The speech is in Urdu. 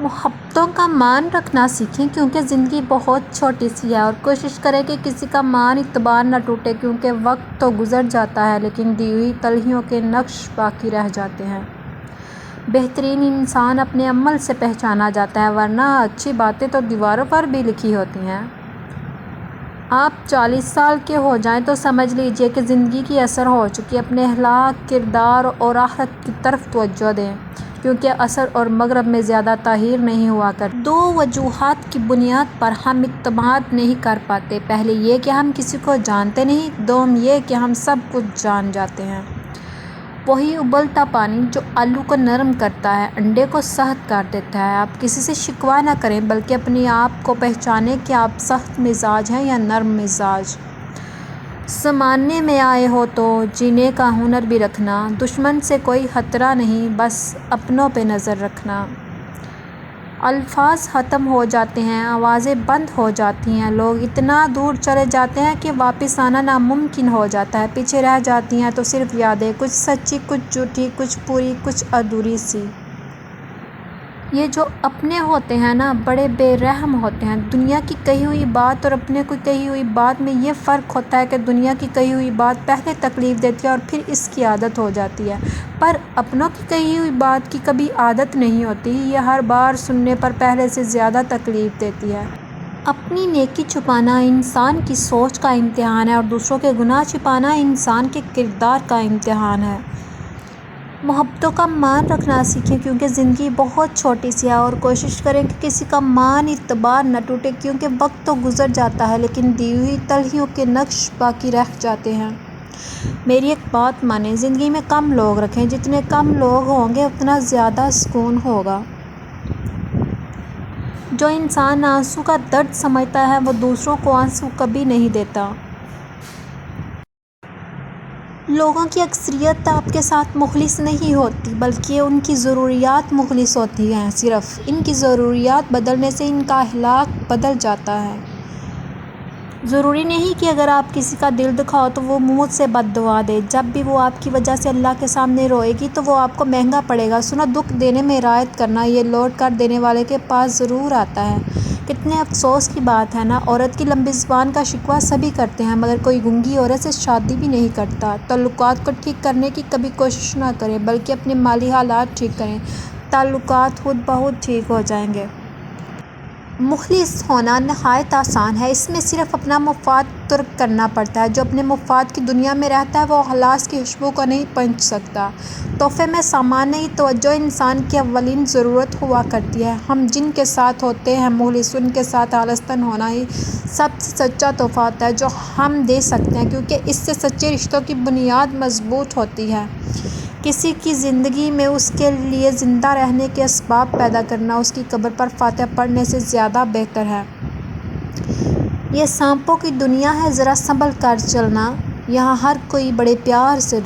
محبتوں کا مان رکھنا سیکھیں کیونکہ زندگی بہت چھوٹی سی ہے، اور کوشش کریں کہ کسی کا مان اعتبار نہ ٹوٹے کیونکہ وقت تو گزر جاتا ہے لیکن دی ہوئی تلخیوں کے نقش باقی رہ جاتے ہیں۔ بہترین انسان اپنے عمل سے پہچانا جاتا ہے ورنہ اچھی باتیں تو دیواروں پر بھی لکھی ہوتی ہیں۔ آپ 40 سال کے ہو جائیں تو سمجھ لیجیے کہ زندگی کی اثر ہو چکی ہے۔ اپنے اخلاق، کردار اور آخرت کی طرف توجہ دیں کیونکہ اثر اور مغرب میں زیادہ تغیر نہیں ہوا کرتی۔ دو وجوہات کی بنیاد پر ہم اعتماد نہیں کر پاتے، پہلی یہ کہ ہم کسی کو جانتے نہیں، دوم یہ کہ ہم سب کچھ جان جاتے ہیں۔ وہی ابلتا پانی جو آلو کو نرم کرتا ہے، انڈے کو سخت کر دیتا ہے۔ آپ کسی سے شکوہ نہ کریں بلکہ اپنے آپ کو پہچانیں کہ آپ سخت مزاج ہیں یا نرم مزاج۔ زمانے میں آئے ہو تو جینے کا ہنر بھی رکھنا، دشمن سے کوئی خطرہ نہیں بس اپنوں پہ نظر رکھنا۔ الفاظ ختم ہو جاتے ہیں، آوازیں بند ہو جاتی ہیں، لوگ اتنا دور چلے جاتے ہیں کہ واپس آنا ناممکن ہو جاتا ہے۔ پیچھے رہ جاتی ہیں تو صرف یادیں، کچھ سچی، کچھ جھوٹی، کچھ پوری، کچھ ادھوری سی۔ یہ جو اپنے ہوتے ہیں نا، بڑے بے رحم ہوتے ہیں۔ دنیا کی کہی ہوئی بات اور اپنے کی کہی ہوئی بات میں یہ فرق ہوتا ہے کہ دنیا کی کہی ہوئی بات پہلے تکلیف دیتی ہے اور پھر اس کی عادت ہو جاتی ہے، پر اپنوں کی کہی ہوئی بات کی کبھی عادت نہیں ہوتی، یہ ہر بار سننے پر پہلے سے زیادہ تکلیف دیتی ہے۔ اپنی نیکی چھپانا انسان کی سوچ کا امتحان ہے اور دوسروں کے گناہ چھپانا انسان کے کردار کا امتحان ہے۔ محبتوں کا مان رکھنا سیکھیں کیونکہ زندگی بہت چھوٹی سی ہے، اور کوشش کریں کہ کسی کا مان اعتبار نہ ٹوٹے کیونکہ وقت تو گزر جاتا ہے لیکن دی ہوئی تلخیوں کے نقش باقی رہ جاتے ہیں۔ میری ایک بات مانیں، زندگی میں کم لوگ رکھیں، جتنے کم لوگ ہوں گے اتنا زیادہ سکون ہوگا۔ جو انسان آنسو کا درد سمجھتا ہے وہ دوسروں کو آنسو کبھی نہیں دیتا۔ لوگوں کی اکثریت آپ کے ساتھ مخلص نہیں ہوتی بلکہ ان کی ضروریات مخلص ہوتی ہیں، صرف ان کی ضروریات بدلنے سے ان کا اخلاق بدل جاتا ہے۔ ضروری نہیں کہ اگر آپ کسی کا دل دکھاؤ تو وہ منہ سے بد دعا دے، جب بھی وہ آپ کی وجہ سے اللہ کے سامنے روئے گی تو وہ آپ کو مہنگا پڑے گا۔ سنو، دکھ دینے میں رعایت کرنا یہ لوٹ کر دینے والے کے پاس ضرور آتا ہے۔ کتنے افسوس کی بات ہے نا، عورت کی لمبی زبان کا شکوہ سبھی کرتے ہیں مگر کوئی گونگی عورت سے شادی بھی نہیں کرتا۔ تعلقات کو ٹھیک کرنے کی کبھی کوشش نہ کریں بلکہ اپنے مالی حالات ٹھیک کریں، تعلقات خود بخود ٹھیک ہو جائیں گے۔ مخلص ہونا نہایت آسان ہے، اس میں صرف اپنا مفاد ترک کرنا پڑتا ہے۔ جو اپنے مفاد کی دنیا میں رہتا ہے وہ اخلاص کی خوشبو کو نہیں پنچ سکتا۔ تحفے میں سامان نہیں، توجہ انسان کی اولین ضرورت ہوا کرتی ہے۔ ہم جن کے ساتھ ہوتے ہیں مخلص، ان کے ساتھ خالصتاً ہونا ہی سب سے سچا تحفہ ہوتا ہے جو ہم دے سکتے ہیں کیونکہ اس سے سچے رشتوں کی بنیاد مضبوط ہوتی ہے۔ کسی کی زندگی میں اس کے لیے زندہ رہنے کے اسباب پیدا کرنا اس کی قبر پر فاتحہ پڑھنے سے زیادہ بہتر ہے۔ یہ سانپوں کی دنیا ہے، ذرا سنبھل کر چلنا، یہاں ہر کوئی بڑے پیار سے